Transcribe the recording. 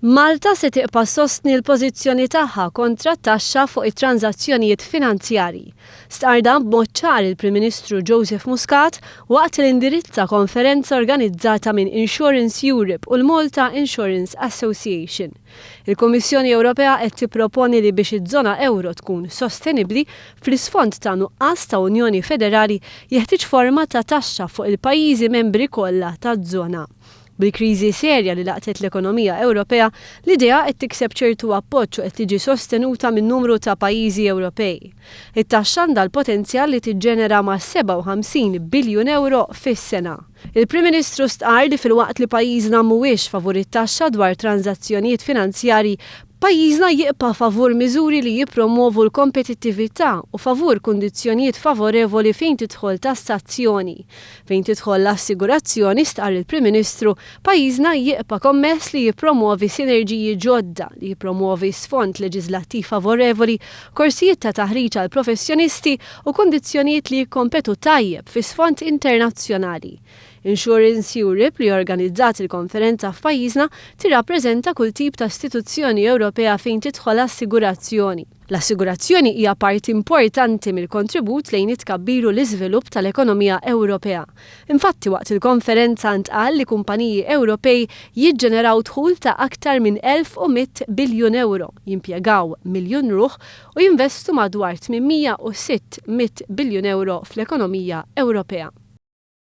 Malta se tibqa' sostni l-pożizzjoni tagħha kontra t-taxxa fuq it-transazzjonijiet finanzjarji. Stqar dan b'mod ċar il-Prim Ministru Joseph Muscat waqt li indirizza konferenza organizzata minn Insurance Europe u l-Malta Insurance Association. Il-Kummissjoni Ewropea qed tipproponi li biex iż-żona euro tkun sostenibbli fl-isfond ta' nuqqas ta' Unjoni Federali jeħtieġ forma ta' taxxa fuq il-pajjiżi membri kollha taż-żona. Bil-kriżi serja li laqtet l-ekonomija Ewropea, l-idea qed tikseb ċertu appoġġ u qed tiġi sostenuta minn numru ta' pajjiżi Ewropej. It-taxxa għandha l-potenzjal li tiġġenera ma' 57 biljun euro fis-sena. Il-Prim Ministru stqar li fil-waqt li pajjiżna mhuwiex favur it-taxxa dwar transazzjonijiet finanzjarji, Pajjiżna jibqa' favur miżuri li jippromovu l-kompetittività u favur kundizzjonijiet favorevoli fejn tidħol tassazzjoni. Fejn tidħol l-assigurazzjoni stqar il-Prim Ministru, pajjiżna jibqa' kommess li jippromovi sinerġiji ġodda, li jippromovi sfond leġislattiv favorevoli, korsijiet ta' taħriġ għal professjonisti u kundizzjonijiet li jikkompetu tajjeb fi sfond internazzjonali. Insurance Europe li organizzat il-konferenza f'pajjiżna tirrappreżenta kull tip ta' istituzzjoni Ewropea fejn tidħol assigurazzjoni. L-assigurazzjoni hija parti importanti mill-kontribut lejn it-tkabbiru l-iżvilupp tal-ekonomija Ewropea. Infatti waqt il-konferenza ntqal li kumpaniji Ewropej jiġġeneraw dħul ta' aktar minn 1100 biljun euro, jimpjegaw miljun ruħ u jinvestu madwar 806 biljun euro fl-ekonomija Ewropea.